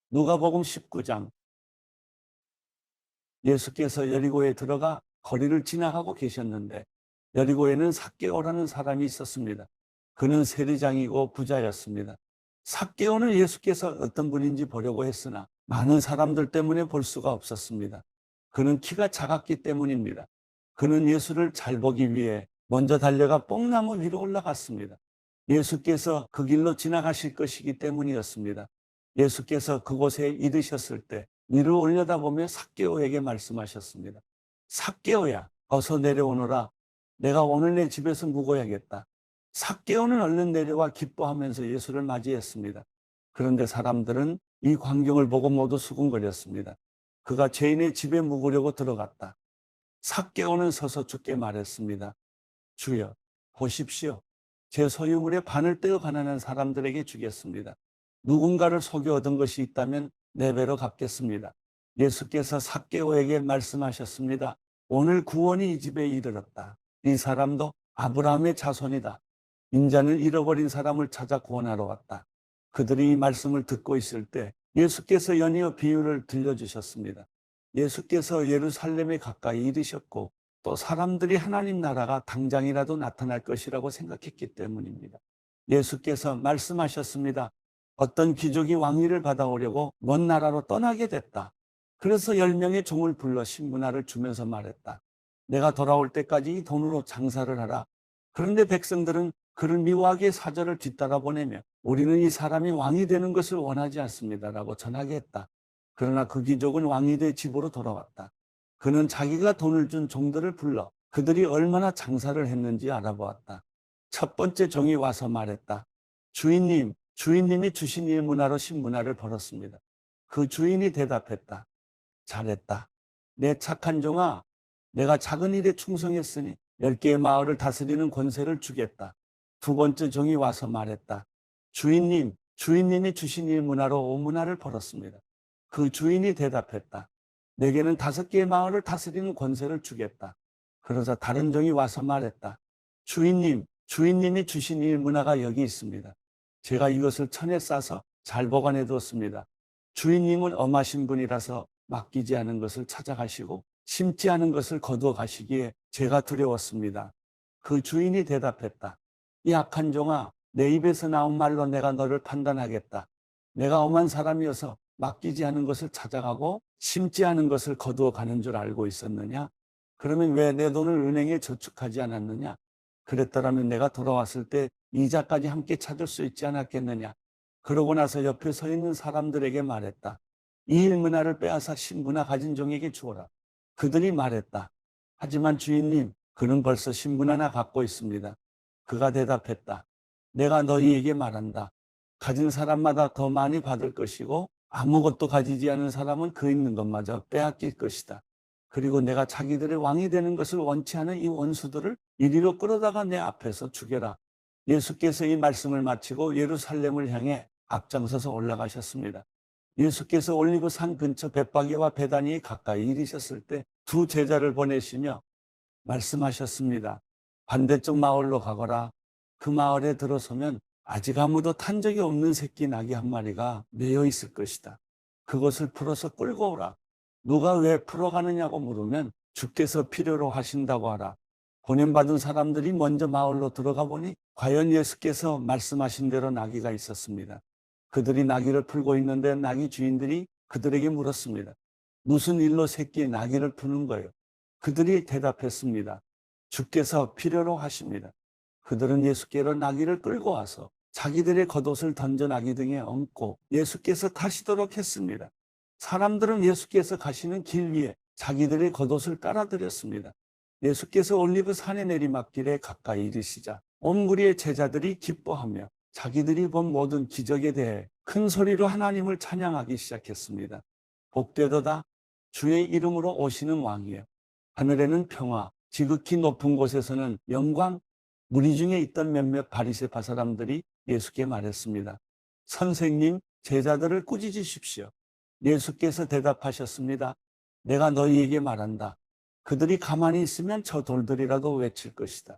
누가복음 19장. 예수께서 여리고에 들어가 거리를 지나가고 계셨는데 여리고에는 삭개오라는 사람이 있었습니다. 그는 세리장이고 부자였습니다. 삭개오는 예수께서 어떤 분인지 보려고 했으나 많은 사람들 때문에 볼 수가 없었습니다. 그는 키가 작았기 때문입니다. 그는 예수를 잘 보기 위해 먼저 달려가 뽕나무 위로 올라갔습니다. 예수께서 그 길로 지나가실 것이기 때문이었습니다. 예수께서 그곳에 이르셨을 때 위로 올려다보며 삭개오에게 말씀하셨습니다. 삭개오야, 어서 내려오너라. 내가 오늘 내 집에서 묵어야겠다. 삭개오는 얼른 내려와 기뻐하면서 예수를 맞이했습니다. 그런데 사람들은 이 광경을 보고 모두 수군거렸습니다. 그가 죄인의 집에 묵으려고 들어갔다. 삭개오는 서서 주께 말했습니다. 주여, 보십시오. 제 소유물의 반을 떼어 가난한 사람들에게 주겠습니다. 누군가를 속여 얻은 것이 있다면 네 배로 갚겠습니다. 예수께서 삭개오에게 말씀하셨습니다. 오늘 구원이 이 집에 이르렀다. 이 사람도 아브라함의 자손이다. 인자는 잃어버린 사람을 찾아 구원하러 왔다. 그들이 이 말씀을 듣고 있을 때 예수께서 연이어 비유를 들려주셨습니다. 예수께서 예루살렘에 가까이 이르셨고 또 사람들이 하나님 나라가 당장이라도 나타날 것이라고 생각했기 때문입니다. 예수께서 말씀하셨습니다. 어떤 귀족이 왕위를 받아오려고 먼 나라로 떠나게 됐다. 그래서 10명의 종을 불러 신문화를 주면서 말했다. 내가 돌아올 때까지 이 돈으로 장사를 하라. 그런데 백성들은 그를 미워하게 사절을 뒤따라 보내며 우리는 이 사람이 왕이 되는 것을 원하지 않습니다라고 전하게 했다. 그러나 그 귀족은 왕이 돼 집으로 돌아왔다. 그는 자기가 돈을 준 종들을 불러 그들이 얼마나 장사를 했는지 알아보았다. 첫 번째 종이 와서 말했다. 주인님, 주인님이 주신 일문화로 신문화를 벌었습니다. 그 주인이 대답했다. 잘했다. 내 착한 종아, 내가 작은 일에 충성했으니 10개의 마을을 다스리는 권세를 주겠다. 두 번째 종이 와서 말했다. 주인님, 주인님이 주신 일문화로 오문화를 벌었습니다. 그 주인이 대답했다. 내게는 5개의 마을을 다스리는 권세를 주겠다. 그러자 다른 종이 와서 말했다. 주인님, 주인님이 주신 일문화가 여기 있습니다. 제가 이것을 천에 싸서 잘 보관해 두었습니다. 주인님은 엄하신 분이라서 맡기지 않은 것을 찾아가시고 심지 않은 것을 거두어 가시기에 제가 두려웠습니다. 그 주인이 대답했다. 이 악한 종아, 내 입에서 나온 말로 내가 너를 판단하겠다. 내가 엄한 사람이어서 맡기지 않은 것을 찾아가고 심지 않은 것을 거두어 가는 줄 알고 있었느냐? 그러면 왜 내 돈을 은행에 저축하지 않았느냐? 그랬더라면 내가 돌아왔을 때 이자까지 함께 찾을 수 있지 않았겠느냐? 그러고 나서 옆에 서 있는 사람들에게 말했다. 이 일문화를 빼앗아 신문화 가진 종에게 주어라. 그들이 말했다. 하지만 주인님, 그는 벌써 신문 하나 갖고 있습니다. 그가 대답했다. 내가 너희에게 말한다. 가진 사람마다 더 많이 받을 것이고 아무것도 가지지 않은 사람은 그 있는 것마저 빼앗길 것이다. 그리고 내가 자기들의 왕이 되는 것을 원치 않은 이 원수들을 이리로 끌어다가 내 앞에서 죽여라. 예수께서 이 말씀을 마치고 예루살렘을 향해 앞장서서 올라가셨습니다. 예수께서 올리브산 근처 벳바게와 베다니에 가까이 이르셨을 때 두 제자를 보내시며 말씀하셨습니다. 반대쪽 마을로 가거라. 그 마을에 들어서면 아직 아무도 탄 적이 없는 새끼 나귀 한 마리가 매여 있을 것이다. 그것을 풀어서 끌고 오라. 누가 왜 풀어가느냐고 물으면 주께서 필요로 하신다고 하라. 보냄받은 사람들이 먼저 마을로 들어가 보니 과연 예수께서 말씀하신 대로 나귀가 있었습니다. 그들이 나귀를 풀고 있는데 나귀 주인들이 그들에게 물었습니다. 무슨 일로 새끼의 나귀를 푸는 거예요? 그들이 대답했습니다. 주께서 필요로 하십니다. 그들은 예수께로 나귀를 끌고 와서 자기들의 겉옷을 던져 나귀 등에 얹고 예수께서 타시도록 했습니다. 사람들은 예수께서 가시는 길 위에 자기들의 겉옷을 깔아드렸습니다. 예수께서 올리브 산의 내리막길에 가까이 이르시자 온 무리의 제자들이 기뻐하며 자기들이 본 모든 기적에 대해 큰 소리로 하나님을 찬양하기 시작했습니다. 복되도다 주의 이름으로 오시는 왕이여. 하늘에는 평화, 지극히 높은 곳에서는 영광. 무리 중에 있던 몇몇 바리새파 사람들이 예수께 말했습니다. 선생님, 제자들을 꾸짖으십시오. 예수께서 대답하셨습니다. 내가 너희에게 말한다. 그들이 가만히 있으면 저 돌들이라도 외칠 것이다.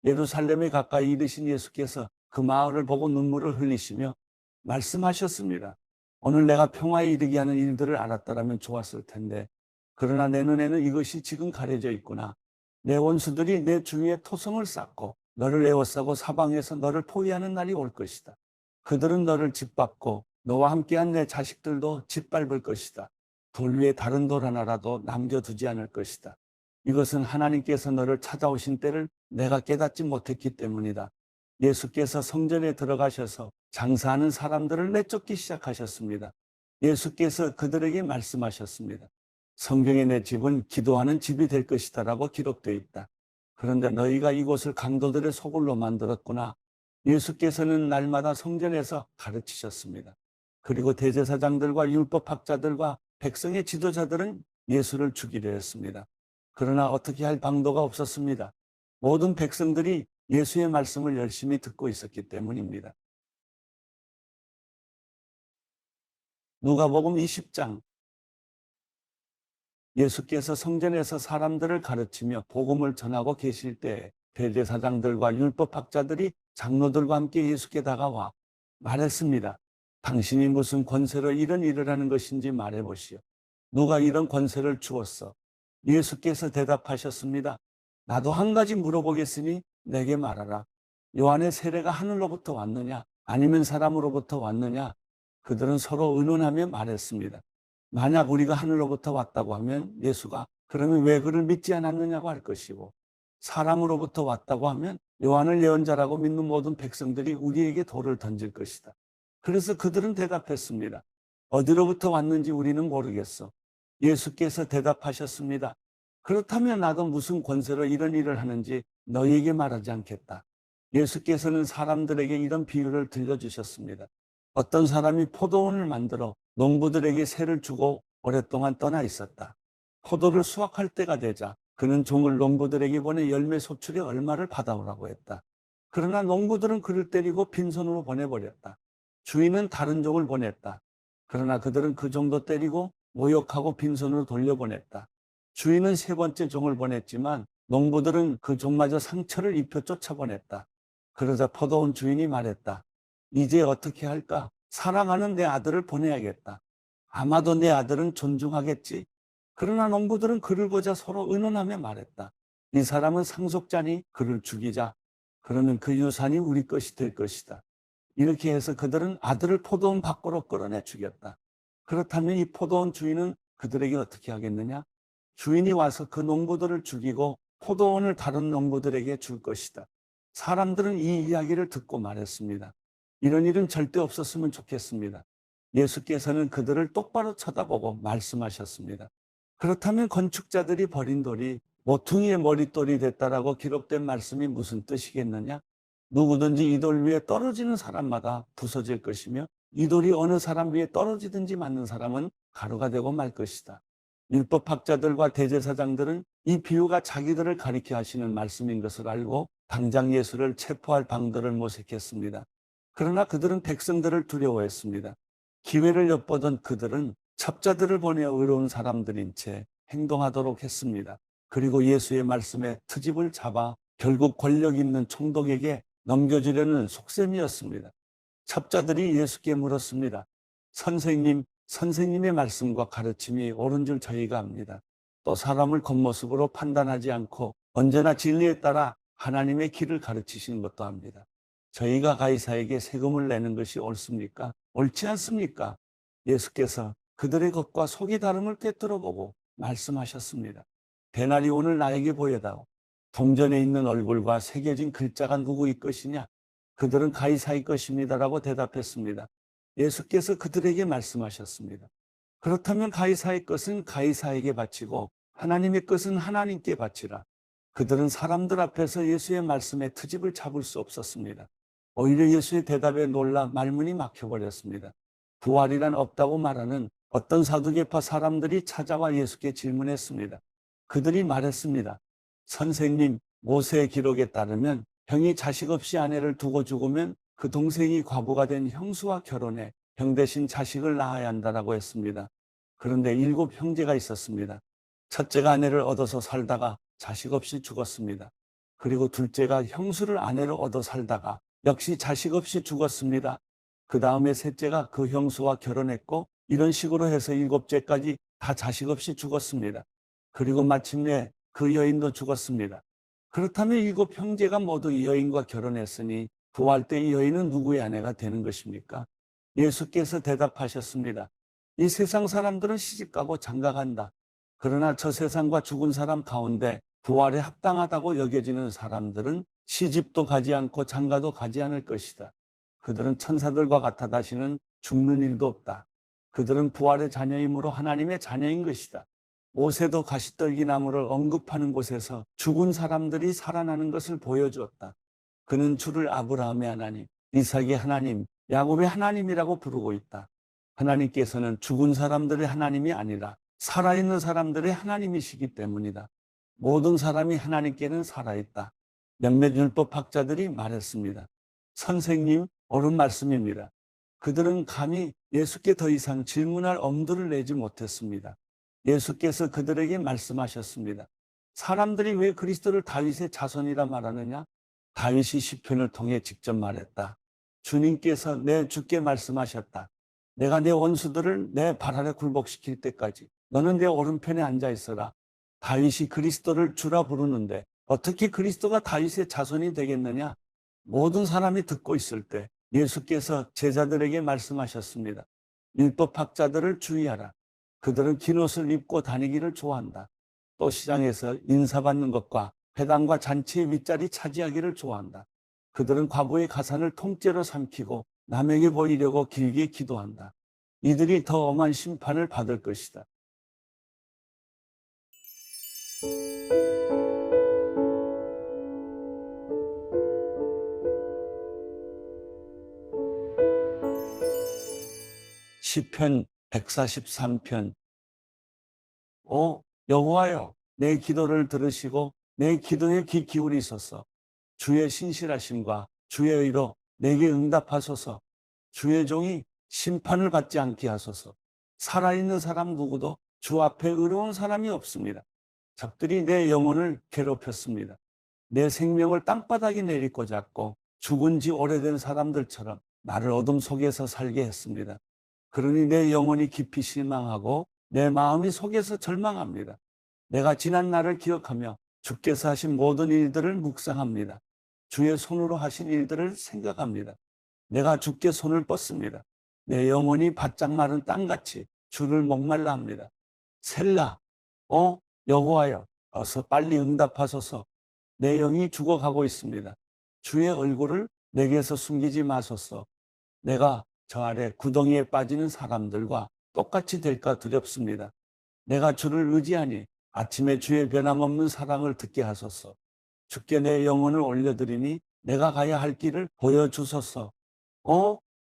예루살렘에 가까이 이르신 예수께서 그 마을을 보고 눈물을 흘리시며 말씀하셨습니다. 오늘 내가 평화에 이르게 하는 일들을 알았더라면 좋았을 텐데 그러나 내 눈에는 이것이 지금 가려져 있구나. 내 원수들이 내 주위에 토성을 쌓고 너를 에워싸고 사방에서 너를 포위하는 날이 올 것이다. 그들은 너를 짓밟고 너와 함께한 내 자식들도 짓밟을 것이다. 돌 위에 다른 돌 하나라도 남겨두지 않을 것이다. 이것은 하나님께서 너를 찾아오신 때를 내가 깨닫지 못했기 때문이다. 예수께서 성전에 들어가셔서 장사하는 사람들을 내쫓기 시작하셨습니다. 예수께서 그들에게 말씀하셨습니다. 성경에 내 집은 기도하는 집이 될 것이다라고 기록되어 있다. 그런데 너희가 이곳을 강도들의 소굴로 만들었구나. 예수께서는 날마다 성전에서 가르치셨습니다. 그리고 대제사장들과 율법학자들과 백성의 지도자들은 예수를 죽이려 했습니다. 그러나 어떻게 할 방도가 없었습니다. 모든 백성들이 예수의 말씀을 열심히 듣고 있었기 때문입니다. 누가복음 20장, 예수께서 성전에서 사람들을 가르치며 복음을 전하고 계실 때 대제사장들과 율법학자들이 장로들과 함께 예수께 다가와 말했습니다. 당신이 무슨 권세로 이런 일을 하는 것인지 말해보시오. 누가 이런 권세를 주었어? 예수께서 대답하셨습니다. 나도 한 가지 물어보겠으니 내게 말하라. 요한의 세례가 하늘로부터 왔느냐 아니면 사람으로부터 왔느냐? 그들은 서로 의논하며 말했습니다. 만약 우리가 하늘로부터 왔다고 하면 예수가 그러면 왜 그를 믿지 않았느냐고 할 것이고, 사람으로부터 왔다고 하면 요한을 예언자라고 믿는 모든 백성들이 우리에게 돌을 던질 것이다. 그래서 그들은 대답했습니다. 어디로부터 왔는지 우리는 모르겠어. 예수께서 대답하셨습니다. 그렇다면 나도 무슨 권세로 이런 일을 하는지 너희에게 말하지 않겠다. 예수께서는 사람들에게 이런 비유를 들려주셨습니다. 어떤 사람이 포도원을 만들어 농부들에게 세를 주고 오랫동안 떠나 있었다. 포도를 수확할 때가 되자 그는 종을 농부들에게 보내 열매 소출의 얼마를 받아오라고 했다. 그러나 농부들은 그를 때리고 빈손으로 보내버렸다. 주인은 다른 종을 보냈다. 그러나 그들은 그 종도 때리고 모욕하고 빈손으로 돌려보냈다. 주인은 세 번째 종을 보냈지만 농부들은 그 종마저 상처를 입혀 쫓아보냈다. 그러자 포도원 주인이 말했다. 이제 어떻게 할까? 사랑하는 내 아들을 보내야겠다. 아마도 내 아들은 존중하겠지. 그러나 농부들은 그를 보자 서로 의논하며 말했다. 이 사람은 상속자니 그를 죽이자. 그러면 그 유산이 우리 것이 될 것이다. 이렇게 해서 그들은 아들을 포도원 밖으로 끌어내 죽였다. 그렇다면 이 포도원 주인은 그들에게 어떻게 하겠느냐? 주인이 와서 그 농부들을 죽이고 포도원을 다른 농부들에게 줄 것이다. 사람들은 이 이야기를 듣고 말했습니다. 이런 일은 절대 없었으면 좋겠습니다. 예수께서는 그들을 똑바로 쳐다보고 말씀하셨습니다. 그렇다면 건축자들이 버린 돌이 모퉁이의 머릿돌이 됐다라고 기록된 말씀이 무슨 뜻이겠느냐? 누구든지 이 돌 위에 떨어지는 사람마다 부서질 것이며 이 돌이 어느 사람 위에 떨어지든지 맞는 사람은 가루가 되고 말 것이다. 율법학자들과 대제사장들은 이 비유가 자기들을 가리켜 하시는 말씀인 것을 알고 당장 예수를 체포할 방도를 모색했습니다. 그러나 그들은 백성들을 두려워했습니다. 기회를 엿보던 그들은 첩자들을 보내 의로운 사람들인 채 행동하도록 했습니다. 그리고 예수의 말씀에 트집을 잡아 결국 권력 있는 총독에게 넘겨주려는 속셈이었습니다. 첩자들이 예수께 물었습니다. 선생님, 선생님의 말씀과 가르침이 옳은 줄 저희가 압니다. 또 사람을 겉모습으로 판단하지 않고 언제나 진리에 따라 하나님의 길을 가르치시는 것도 합니다. 저희가 가이사에게 세금을 내는 것이 옳습니까? 옳지 않습니까? 예수께서 그들의 겉과 속이 다름을 꿰뚫어보고 말씀하셨습니다. 대낮이 오늘 나에게 보여다오. 동전에 있는 얼굴과 새겨진 글자가 누구의 것이냐? 그들은 가이사의 것입니다라고 대답했습니다. 예수께서 그들에게 말씀하셨습니다. 그렇다면 가이사의 것은 가이사에게 바치고 하나님의 것은 하나님께 바치라. 그들은 사람들 앞에서 예수의 말씀에 트집을 잡을 수 없었습니다. 오히려 예수의 대답에 놀라 말문이 막혀버렸습니다. 부활이란 없다고 말하는 어떤 사두개파 사람들이 찾아와 예수께 질문했습니다. 그들이 말했습니다. 선생님, 모세의 기록에 따르면 형이 자식 없이 아내를 두고 죽으면 그 동생이 과부가 된 형수와 결혼해 형 대신 자식을 낳아야 한다라고 했습니다. 그런데 7 형제가 있었습니다. 첫째가 아내를 얻어서 살다가 자식 없이 죽었습니다. 그리고 둘째가 형수를 아내로 얻어 살다가 역시 자식 없이 죽었습니다. 그 다음에 셋째가 그 형수와 결혼했고 이런 식으로 해서 일곱째까지 다 자식 없이 죽었습니다. 그리고 마침내 그 여인도 죽었습니다. 그렇다면 일곱 형제가 모두 이 여인과 결혼했으니 부활 때 이 여인은 누구의 아내가 되는 것입니까? 예수께서 대답하셨습니다. 이 세상 사람들은 시집가고 장가간다. 그러나 저 세상과 죽은 사람 가운데 부활에 합당하다고 여겨지는 사람들은 시집도 가지 않고 장가도 가지 않을 것이다. 그들은 천사들과 같아 다시는 죽는 일도 없다. 그들은 부활의 자녀이므로 하나님의 자녀인 것이다. 모세도 가시떨기나무를 언급하는 곳에서 죽은 사람들이 살아나는 것을 보여주었다. 그는 주를 아브라함의 하나님, 이삭의 하나님, 야곱의 하나님이라고 부르고 있다. 하나님께서는 죽은 사람들의 하나님이 아니라 살아있는 사람들의 하나님이시기 때문이다. 모든 사람이 하나님께는 살아있다. 몇몇 율법학자들이 말했습니다. 선생님, 옳은 말씀입니다. 그들은 감히 예수께 더 이상 질문할 엄두를 내지 못했습니다. 예수께서 그들에게 말씀하셨습니다. 사람들이 왜 그리스도를 다윗의 자손이라 말하느냐? 다윗이 시편을 통해 직접 말했다. 주님께서 내 주께 말씀하셨다. 내가 내 원수들을 내 발 아래 굴복시킬 때까지 너는 내 오른편에 앉아 있어라. 다윗이 그리스도를 주라 부르는데 어떻게 그리스도가 다윗의 자손이 되겠느냐? 모든 사람이 듣고 있을 때 예수께서 제자들에게 말씀하셨습니다. 율법학자들을 주의하라. 그들은 긴 옷을 입고 다니기를 좋아한다. 또 시장에서 인사받는 것과 회당과 잔치의 윗자리 차지하기를 좋아한다. 그들은 과부의 가산을 통째로 삼키고 남에게 보이려고 길게 기도한다. 이들이 더 엄한 심판을 받을 것이다. 시편 143편. 오 여호와여, 내 기도를 들으시고 내 기도에 귀 기울이소서. 주의 신실하심과 주의 의로 내게 응답하소서. 주의 종이 심판을 받지 않게 하소서. 살아있는 사람 누구도 주 앞에 의로운 사람이 없습니다. 적들이 내 영혼을 괴롭혔습니다. 내 생명을 땅바닥에 내리꽂았고 죽은 지 오래된 사람들처럼 나를 어둠 속에서 살게 했습니다. 그러니 내 영혼이 깊이 실망하고 내 마음이 속에서 절망합니다. 내가 지난 날을 기억하며 주께서 하신 모든 일들을 묵상합니다. 주의 손으로 하신 일들을 생각합니다. 내가 주께 손을 뻗습니다. 내 영혼이 바짝 마른 땅같이 주를 목말라 합니다. 셀라, 여호와여, 어서 빨리 응답하소서. 내 영이 죽어가고 있습니다. 주의 얼굴을 내게서 숨기지 마소서. 내가 저 아래 구덩이에 빠지는 사람들과 똑같이 될까 두렵습니다. 내가 주를 의지하니 아침에 주의 변함없는 사랑을 듣게 하소서. 주께 내 영혼을 올려드리니 내가 가야 할 길을 보여주소서.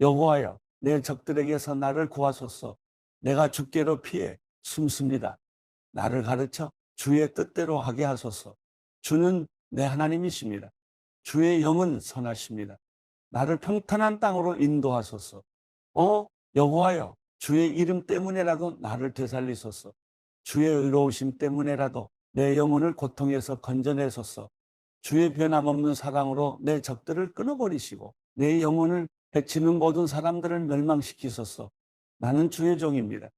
여호와여, 내 적들에게서 나를 구하소서. 내가 주께로 피해 숨습니다. 나를 가르쳐 주의 뜻대로 하게 하소서. 주는 내 하나님이십니다. 주의 영은 선하십니다. 나를 평탄한 땅으로 인도하소서. 여호와여, 주의 이름 때문에라도 나를 되살리소서. 주의 의로우심 때문에라도 내 영혼을 고통에서 건져내소서. 주의 변함없는 사랑으로 내 적들을 끊어버리시고 내 영혼을 해치는 모든 사람들을 멸망시키소서. 나는 주의 종입니다.